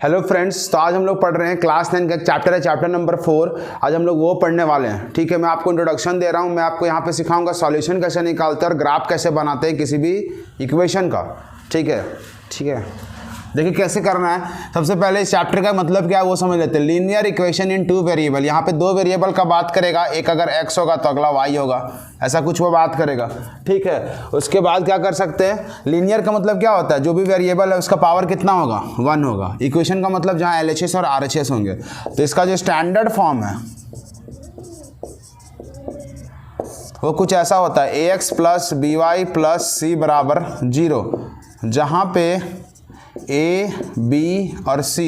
Hello friends, तो आज हम लोग पढ़ रहे हैं क्लास 9 का एक चैप्टर है, चैप्टर नंबर 4। आज हम लोग वो पढ़ने वाले हैं। ठीक है, मैं आपको इंट्रोडक्शन दे रहा हूँ। मैं आपको यहाँ पे सिखाऊंगा सॉल्यूशन कैसे निकालते हैं और ग्राफ कैसे बनाते हैं किसी भी इक्वेशन का। ठीक है, देखिए कैसे करना है। सबसे पहले इस चैप्टर का मतलब क्या है वो समझ लेते हैं। Linear equation in two variable, यहाँ पे दो वेरिएबल का बात करेगा। एक अगर x होगा तो अगला y होगा, ऐसा कुछ वो बात करेगा। ठीक है, उसके बाद क्या कर सकते हैं, लीनियर का मतलब क्या होता है, जो भी वेरिएबल है उसका पावर कितना होगा, 1 होगा। इक्वेशन का मतलब जहाँ LHS और RHS होंगे। तो इसका जो स्टैंडर्ड फॉर्म है वो कुछ ऐसा होता है, ax plus by plus c बराबर 0, जहाँ पे a, b और c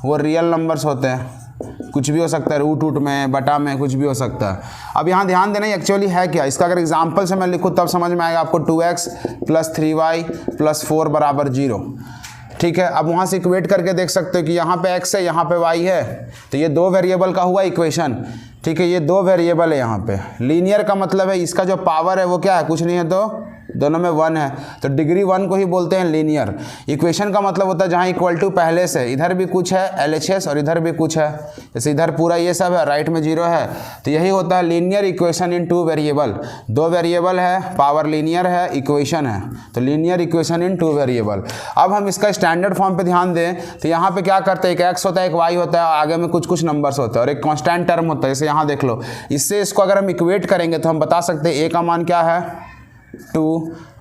वो रियल नंबर्स होते हैं। कुछ भी हो सकता है, रूट में, बटा में, कुछ भी हो सकता है। अब यहाँ ध्यान देना एक्चुअली है क्या। इसका अगर एग्जांपल से मैं लिखूँ तब समझ में आएगा आपको। 2x प्लस 3y प्लस 4 बराबर 0। ठीक है, अब वहाँ से इक्वेट करके देख सकते हो कि यहाँ पे x है, यहाँ पे y है। तो ये दो वेरिएबल का हुआ इक्वेशन। ठीक है, ये दो वेरिएबल है यहाँ पे। लीनियर का मतलब है इसका जो पावर है वो क्या है, कुछ नहीं है तो दोनों में 1 है, तो डिग्री 1 को ही बोलते हैं लीनियर। इक्वेशन का मतलब होता है जहाँ इक्वल टू पहले से इधर भी कुछ है LHS और इधर भी कुछ है। जैसे इधर पूरा ये सब है, राइट में 0 है, तो यही होता है linear equation in two variable. दो वेरिएबल है, पावर लीनियर है, इक्वेशन है, तो linear equation in two variable. अब हम इसका स्टैंडर्ड फॉर्म पे ध्यान दें तो यहाँ पे क्या करते हैं, एक x होता है, एक y होता है, आगे में कुछ नंबर्स होते हैं और एक कॉन्स्टेंट टर्म होता है। जैसे यहाँ देख लो, इससे इसको अगर हम इक्वेट करेंगे तो हम बता सकते हैं a का मान क्या है 2,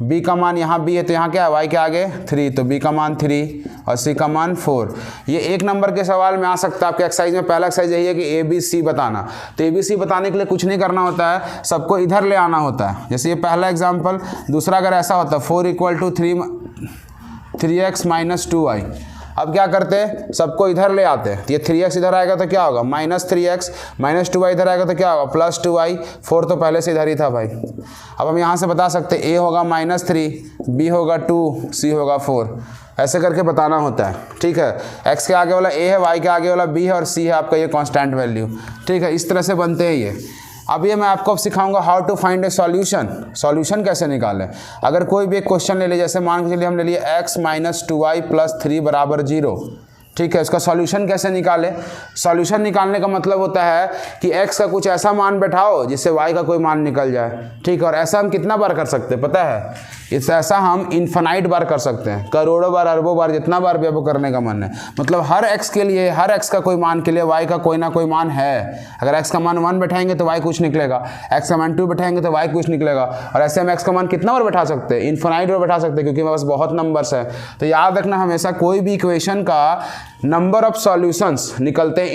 b का मान यहाँ b है तो यहाँ क्या है y के आगे 3, तो b का मान 3 और c का मान 4। ये एक नंबर के सवाल में आ सकता है आपके एक्सरसाइज में। पहला एक्सरसाइज यही है कि ABC बताना। तो ABC बताने के लिए कुछ नहीं करना होता है, सबको इधर ले आना होता है। जैसे ये पहला एग्जाम्पल। दूसरा अगर ऐसा होता है 4 = 3x माइनस 2y। अब क्या करते हैं, सबको इधर ले आते हैं। ये 3x इधर आएगा तो क्या होगा, -3x, -2y इधर आएगा तो क्या होगा, +2y। 4 तो पहले से इधर ही था भाई। अब हम यहाँ से बता सकते हैं a होगा -3, b होगा 2, c होगा 4। ऐसे करके बताना होता है। ठीक है, x के आगे वाला a है, y के आगे वाला b है और c है आपका ये कांस्टेंट वैल्यू। ठीक है, इस तरह से बनते हैं ये। अब ये मैं आपको सिखाऊंगा how to find a solution. Solution कैसे निकालें। अगर कोई भी एक क्वेश्चन ले ले, जैसे मान के चलिए हम ले लिए x - 2y + 3 बराबर 0। ठीक है, इसका सॉल्यूशन कैसे निकालें। सॉल्यूशन निकालने का मतलब होता है कि x का कुछ ऐसा मान बैठाओ जिससे y का कोई मान निकल जाए। ठीक है, और ऐसा हम कितना बार कर सकते हैं पता है, इससे ऐसा हम इन्फिनाइट बार कर सकते हैं, करोड़ों बार, अरबों बार, जितना बार भी आपको करने का मन है। मतलब हर x के लिए, हर x का कोई मान के लिए y का कोई ना कोई मान है। अगर x का मान 1 बैठाएंगे तो y कुछ निकलेगा, x का मान 2 बैठाएंगे तो y कुछ निकलेगा। और ऐसे हम x का मान कितना बार बैठा सकते हैं, इन्फिनाइट बार बैठा सकते हैं, क्योंकि हमारे पास बहुत नंबर्स है। तो याद रखना हमेशा, कोई भी इक्वेशन का नंबर ऑफ सॉल्यूशंस निकलते हैं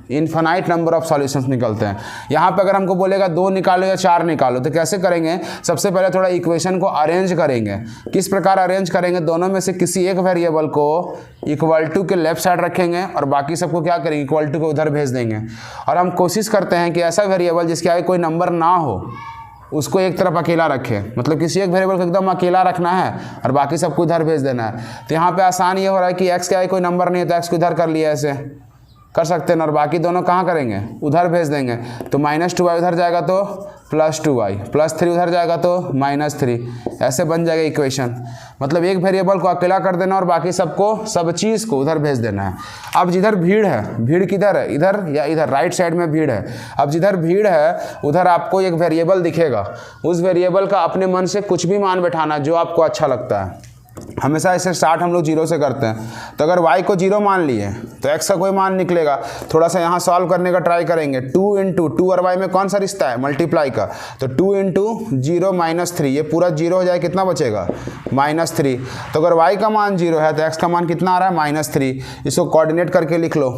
इनफाइनाइट नंबर ऑफ सॉल्यूशंस निकलते हैं। यहाँ पे अगर हमको बोलेगा 2 निकालो या 4 निकालो तो कैसे करेंगे, सबसे पहले थोड़ा इक्वेशन को अरेंज करेंगे। किस प्रकार अरेंज करेंगे, दोनों में से किसी एक वेरिएबल को इक्वल टू के लेफ्ट साइड रखेंगे और बाकी सबको क्या करेंगे, इक्वल टू के उधर भेज देंगे। और हम कोशिश करते हैं कि ऐसा वेरिएबल जिसके आगे कोई नंबर ना हो उसको एक तरफ अकेला रखें। मतलब किसी एक वेरिएबल को एकदम अकेला रखना है और बाकी सबको इधर भेज देना है। तो यहाँ पे आसान ये हो रहा है कि x के आगे कोई नंबर नहीं है तो x को इधर कर लिया, ऐसे कर सकते हैं, और बाकी दोनों कहाँ करेंगे, उधर भेज देंगे। तो -2y उधर जाएगा तो +2y, +3 उधर जाएगा तो -3। ऐसे बन जाएगा इक्वेशन। मतलब एक वेरिएबल को अकेला कर देना और बाकी सबको, सब चीज़ को उधर भेज देना है। अब जिधर भीड़ है, भीड़ किधर है, इधर या इधर, राइट साइड में भीड़ है। अब जिधर भीड़ है उधर आपको एक वेरिएबल दिखेगा, उस वेरिएबल का अपने मन से कुछ भी मान बैठाना जो आपको अच्छा लगता है। हमेशा इसे स्टार्ट हम लोग 0 से करते हैं। तो अगर y को 0 मान लिए तो x का कोई मान निकलेगा। थोड़ा सा यहाँ सॉल्व करने का ट्राई करेंगे। 2 × 2 और y में कौन सा रिश्ता है, मल्टीप्लाई का। तो 2 × 0 - 3, ये पूरा 0 हो जाए, कितना बचेगा, -3। तो अगर y का मान 0 है तो x का मान कितना आ रहा है, -3। इसको कोऑर्डिनेट करके लिख लो,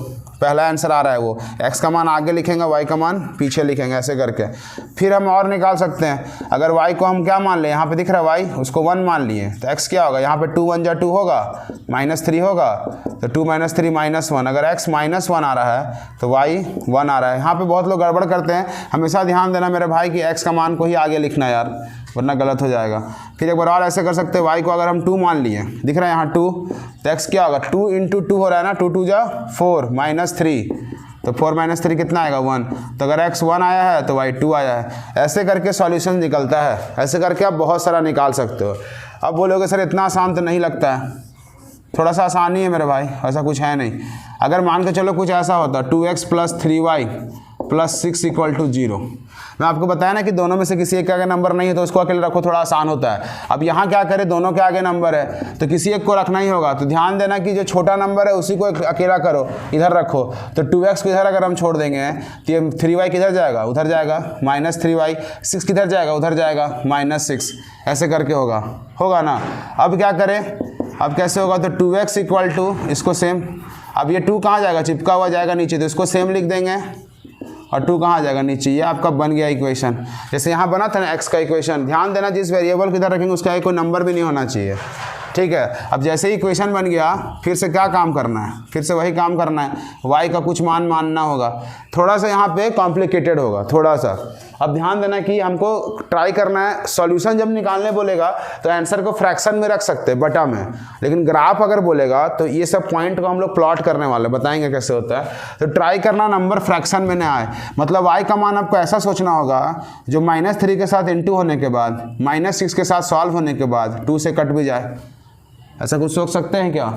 पहला आंसर आ रहा है वो। x का मान आगे लिखेंगे, y का मान पीछे लिखेंगे, ऐसे करके। फिर हम और निकाल सकते हैं। अगर y को हम क्या मान लें, यहाँ पे दिख रहा है y, उसको 1 मान लिए तो x क्या होगा, यहाँ पे 2 × 1 = 2 होगा, -3 होगा, तो 2 - 3 -1। अगर x -1 आ रहा है तो y 1 आ रहा है। यहाँ पे बहुत लोग गड़बड़ करते हैं, हमेशा ध्यान देना मेरे भाई कि x का मान को ही आगे लिखना यार, वरना गलत हो जाएगा। फिर एक बार और ऐसे कर सकते हैं, y को अगर हम 2 मान लिए, दिख रहा है यहाँ 2, तो x क्या होगा, 2 × 2 हो रहा है ना, 2 × 2 = 4, -3, तो 4 - 3 कितना आएगा, 1। तो अगर x 1 आया है तो y 2 आया है। ऐसे करके सॉल्यूशन निकलता है। ऐसे करके आप बहुत सारा निकाल सकते हो। अब बोलोगे सर इतना आसान तो नहीं लगता है। थोड़ा सा आसानी है मेरे भाई, ऐसा कुछ है नहीं। अगर मान के चलो कुछ ऐसा होता 2x plus 3y plus 6 equal to 0, मैं आपको बताया ना कि दोनों में से किसी एक के आगे नंबर नहीं है तो उसको अकेले रखो, थोड़ा आसान होता है। अब यहाँ क्या करें, दोनों के आगे नंबर है तो किसी एक को रखना ही होगा, तो ध्यान देना कि जो छोटा नंबर है उसी को अकेला करो, इधर रखो। तो 2x को इधर अगर हम छोड़ देंगे तो ये 3y किधर जाएगा, उधर जाएगा, माइनस 3y, 6 किधर जाएगा, उधर जाएगा, -6, ऐसे करके होगा ना। अब क्या करें, अब कैसे होगा, तो 2x इक्वल टू इसको सेम, अब ये 2 कहाँ जाएगा, चिपका हुआ जाएगा नीचे, तो इसको सेम लिख देंगे और 2 कहाँ जाएगा नीचे। ये आपका बन गया इक्वेशन। जैसे यहाँ बना था ना x का इक्वेशन, ध्यान देना जिस वेरिएबल को इधर रखेंगे उसका कोई नंबर भी नहीं होना चाहिए, ठीक है। अब जैसे ही इक्वेशन बन गया फिर से क्या काम करना है, फिर से वही काम करना है, y का कुछ मान मानना होगा, थोड़ा सा यहाँ पे कॉम्प्लिकेटेड होगा थोड़ा सा। अब ध्यान देना कि हमको ट्राई करना है, सॉल्यूशन जब निकालने बोलेगा तो आंसर को फ्रैक्शन में रख सकते हैं, बटा में, लेकिन ग्राफ अगर बोलेगा तो ये सब पॉइंट को हम लोग प्लॉट करने वाले, बताएंगे कैसे होता है। तो ट्राई करना नंबर फ्रैक्शन में ना आए, मतलब y का मान आपको ऐसा सोचना होगा जो -3 के साथ इंटू होने के बाद, -6 के साथ सॉल्व होने के बाद 2 से कट भी जाए, ऐसा कुछ सोच सकते हैं क्या।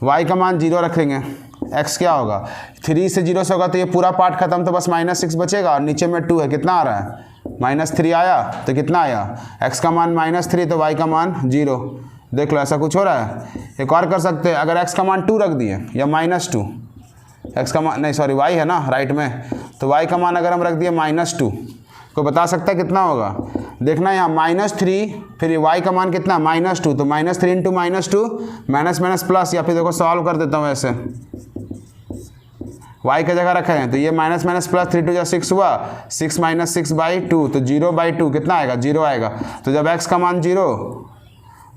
y का मान 0 रखेंगे, x क्या होगा, 3 से 0 से होगा तो ये पूरा पार्ट खत्म, तो बस -6 बचेगा और नीचे में 2 है, कितना आ रहा है, -3 आया, तो कितना आया, x का मान -3 तो y का मान 0। देख लो ऐसा कुछ हो रहा है। एक और कर सकते हैं, अगर x का मान 2 रख दिए या -2, x का मान नहीं सॉरी y है ना राइट में, तो y का मान अगर हम रख दिए -2, को बता सकता है कितना होगा, देखना यहाँ -3 फिर y का मान कितना -2, तो -3 इंटू -2 माइनस प्लस, या फिर देखो सॉल्व कर देता हूँ ऐसे, y की जगह रखे हैं तो ये माइनस प्लस 3 2 6 हुआ, 6 - 6/2 तो 0/2 कितना आएगा, 0 आएगा। तो जब x का मान 0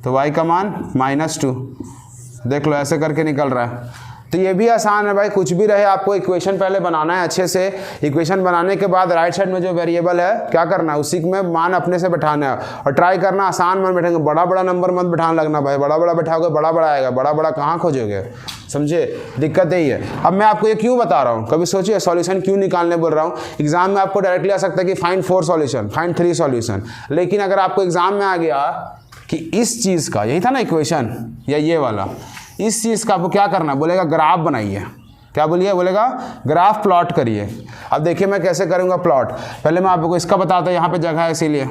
तो y का मान -2, देख लो ऐसे करके निकल रहा है। तो ये भी आसान है भाई, कुछ भी रहे आपको इक्वेशन पहले बनाना है अच्छे से, इक्वेशन बनाने के बाद राइट साइड में जो वेरिएबल है क्या करना है, उसी में मान अपने से बैठाना है और ट्राई करना आसान मान बैठेंगे, बड़ा बड़ा नंबर मत बैठाने लगना भाई, बड़ा बड़ा बैठाओगे बड़ा बड़ा आएगा, बड़ा बड़ा कहाँ खोजोगे, समझे, दिक्कत यही है। अब मैं आपको ये क्यों बता रहा हूँ, कभी सोचिए सॉल्यूशन क्यों निकालने बोल रहा हूँ। एग्जाम में आपको डायरेक्टली आ सकता है कि फाइंड 4 सॉल्यूशन, फाइंड 3 सॉल्यूशन, लेकिन अगर आपको एग्जाम में आ गया कि इस चीज़ का, यही था ना इक्वेशन या ये वाला, इस चीज़ का आपको क्या करना, बोलेगा ग्राफ बनाइए, क्या बोलिए, बोलेगा ग्राफ प्लॉट करिए। अब देखिए मैं कैसे करूँगा प्लॉट, पहले मैं आपको इसका बताता हूँ, यहाँ पे जगह है इसीलिए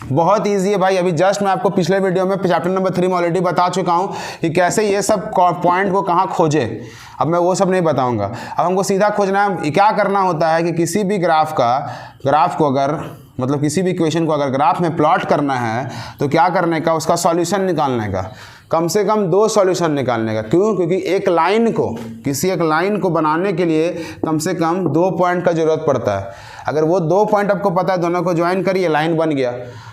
बहुत इजी है भाई। अभी जस्ट मैं आपको पिछले वीडियो में चैप्टर नंबर 3 में ऑलरेडी बता चुका हूँ कि कैसे ये सब पॉइंट को कहाँ खोजे, अब मैं वो सब नहीं बताऊँगा। अब हमको सीधा खोजना है, क्या करना होता है कि किसी भी ग्राफ को अगर मतलब किसी भी इक्वेशन को अगर ग्राफ में प्लॉट करना है तो क्या करने का, उसका सॉल्यूशन निकालने का, कम से कम 2 सॉल्यूशन निकालने का। क्यों, क्योंकि एक लाइन को, किसी एक लाइन को बनाने के लिए कम से कम 2 पॉइंट का ज़रूरत पड़ता है। अगर वो 2 पॉइंट आपको पता है, दोनों को ज्वाइन करिए, लाइन बन गया,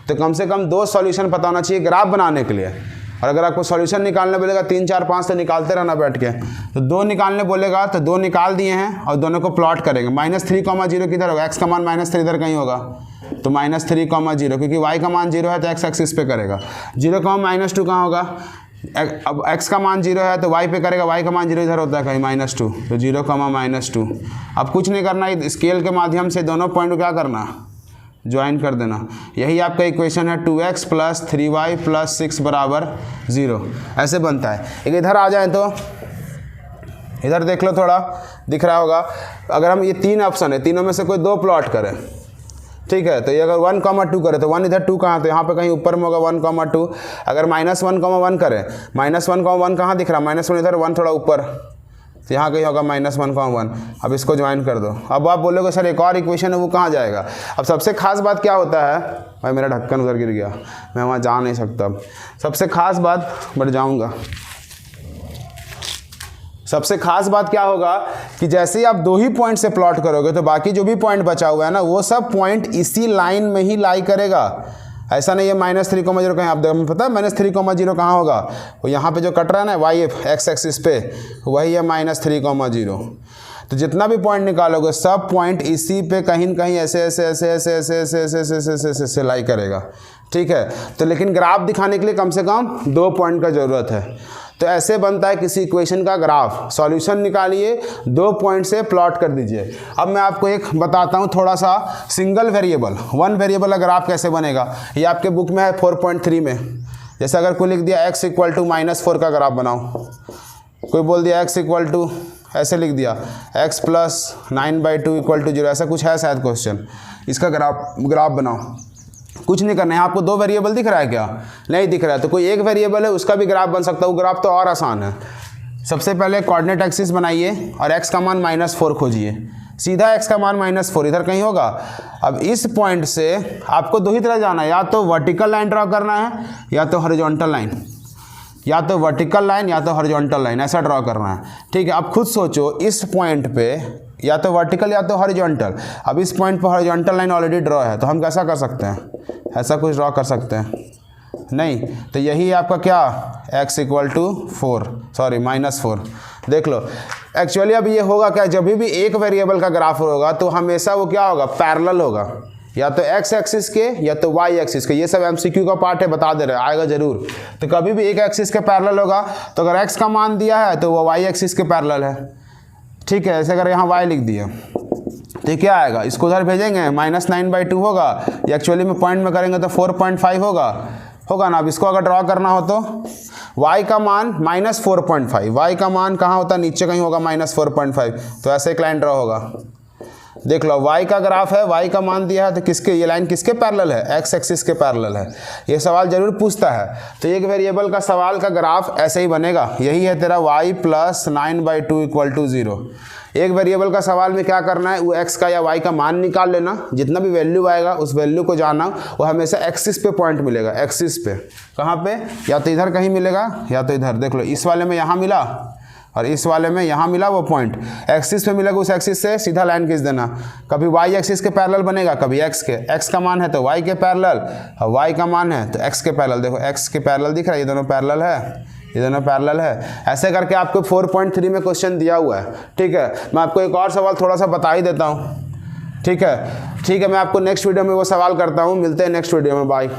तो कम से कम 2 सॉल्यूशन पता होना चाहिए ग्राफ बनाने के लिए। और अगर आपको सॉल्यूशन निकालने बोलेगा 3 4 5 तो निकालते रहना बैठ के, तो 2 निकालने बोलेगा तो 2 निकाल दिए हैं और दोनों को प्लॉट करेंगे। -3, 0 किधर होगा, x का मान -3 इधर कहीं होगा, तो -3, 0, क्योंकि y का मान 0 है तो x एक्सिस पे करेगा। 0 का मान -2 कहाँ होगा, अब x का मान 0 है तो y पे करेगा, y का मान 0 इधर होता है कहीं -2, तो 0, -2। अब कुछ नहीं करना, स्केल के माध्यम से दोनों पॉइंट को क्या करना, ज्वाइन कर देना। यही आपका इक्वेशन है 2x प्लस 3y प्लस 6 बराबर 0, ऐसे बनता है। एक इधर आ जाए तो इधर देख लो, थोड़ा दिख रहा होगा। अगर हम ये 3 ऑप्शन है, तीनों में से कोई 2 प्लॉट करें, ठीक है, तो ये अगर 1, 2 करे तो 1 इधर 2 कहाँ, तो यहाँ पे कहीं ऊपर में होगा 1, 2। अगर -1, 1 करें, -1, 1 कहाँ दिख रहा, -1 इधर, 1 थोड़ा ऊपर, तो यहाँ कहीं होगा -1, 1। अब इसको ज्वाइन कर दो। अब आप बोलोगे सर एक और इक्वेशन है वो कहाँ जाएगा। अब सबसे खास बात क्या होता है, भाई मेरा ढक्कन उधर गिर गया, मैं वहाँ जा नहीं सकता। सबसे खास बात, बढ़ जाऊँगा, सबसे खास बात क्या होगा कि जैसे ही आप 2 ही पॉइंट से प्लॉट करोगे तो बाकी जो भी पॉइंट बचा हुआ है ना, वो सब पॉइंट इसी लाइन में ही लाई करेगा। ऐसा नहीं है -3, 0 कहीं, आप देखो पता है -3, 0 कहाँ होगा, वो यहाँ पे जो कट रहा है ना y एक्स एक्सिस पे, वही है -3, 0। तो जितना भी पॉइंट निकालोगे सब पॉइंट इसी पे कहीं न कहीं ऐसे लाई करेगा, ठीक है। तो लेकिन ग्राफ दिखाने के लिए कम से कम 2 पॉइंट का ज़रूरत है। तो ऐसे बनता है किसी इक्वेशन का ग्राफ, सॉल्यूशन निकालिए, 2 पॉइंट से प्लॉट कर दीजिए। अब मैं आपको एक बताता हूँ थोड़ा सा, सिंगल वेरिएबल 1 वेरिएबल का ग्राफ कैसे बनेगा। ये आपके बुक में है 4.3 में, जैसे अगर कोई लिख दिया x इक्वल टू -4 का ग्राफ बनाओ, कोई बोल दिया x इक्वल टू ऐसे लिख दिया x प्लस 9/2 इक्वल टू 0, ऐसा कुछ है शायद क्वेश्चन, इसका ग्राफ बनाओ। कुछ नहीं करना है, आपको 2 वेरिएबल दिख रहा है क्या? नहीं दिख रहा है, तो कोई एक वेरिएबल है उसका भी ग्राफ बन सकता है। वो ग्राफ तो और आसान है। सबसे पहले कोऑर्डिनेट एक्सिस बनाइए और x का मान -4 खोजिए, सीधा x का मान -4 इधर कहीं होगा। अब इस पॉइंट से आपको 2 ही तरह जाना है, या तो वर्टिकल लाइन ड्रॉ करना है या तो हॉरिजॉन्टल लाइन, या तो वर्टिकल लाइन या तो हॉरिजॉन्टल लाइन, ऐसा ड्रॉ करना है। ठीक है, अब खुद सोचो, इस पॉइंट पे या तो वर्टिकल या तो हॉरिजॉन्टल। अब इस पॉइंट पर हॉरिजॉन्टल लाइन ऑलरेडी ड्रॉ है, तो हम कैसा कर सकते हैं? ऐसा कुछ ड्रॉ कर सकते हैं? नहीं। तो यही आपका क्या, x इक्वल टू -4। देख लो, एक्चुअली अब ये होगा क्या, जब भी एक वेरिएबल का ग्राफ होगा तो हमेशा वो क्या होगा, पैरेलल होगा, या तो x एक्सिस के या तो y एक्सिस के। ये सब MCQ का पार्ट है, बता दे रहे, आएगा जरूर। तो कभी भी एक एक्सिस के पैरेलल होगा, तो अगर x का मान दिया है तो वो y एक्सिस के पैरेलल है। ठीक है, ऐसे अगर यहाँ y लिख दिया तो क्या आएगा, इसको उधर भेजेंगे -9/2 होगा, एक्चुअली में पॉइंट में करेंगे तो 4.5 होगा ना। अब इसको अगर ड्रॉ करना हो तो y का मान -4.5, y का मान कहाँ होता है, नीचे कहीं होगा -4.5, तो ऐसे एक लाइन ड्रॉ होगा। देख लो, y का ग्राफ है, y का मान दिया है, तो किसके, ये लाइन किसके पैरेलल है, x एक्सिस के पैरेलल है। ये सवाल जरूर पूछता है। तो एक वेरिएबल का सवाल का ग्राफ ऐसे ही बनेगा, यही है तेरा y प्लस 9/2 इक्वल टू 0। एक वेरिएबल का सवाल में क्या करना है, वो x का या y का मान निकाल लेना, जितना भी वैल्यू आएगा उस वैल्यू को जानना, वो हमेशा एक्सिस पे पॉइंट मिलेगा, एक्सिस पे। कहाँ पे, या तो इधर कहीं मिलेगा या तो इधर। देख लो, इस वाले में यहाँ मिला और इस वाले में यहाँ मिला, वो पॉइंट एक्सिस पे मिलेगा, उस एक्सिस से सीधा लाइन खींच देना। कभी y एक्सिस के पैरेलल बनेगा, कभी x के। x का मान है तो y के पैरेलल, और y का मान है तो x के पैरेलल। देखो x के पैरेलल दिख रहा है, ये दोनों पैरेलल है, ये दोनों पैरेलल है। ऐसे करके आपको 4.3 में क्वेश्चन दिया हुआ है। ठीक है, मैं आपको एक और सवाल थोड़ा सा बता ही देता हूँ। ठीक है, मैं आपको नेक्स्ट वीडियो में वो सवाल करता हूँ। मिलते हैं नेक्स्ट वीडियो में, बाय।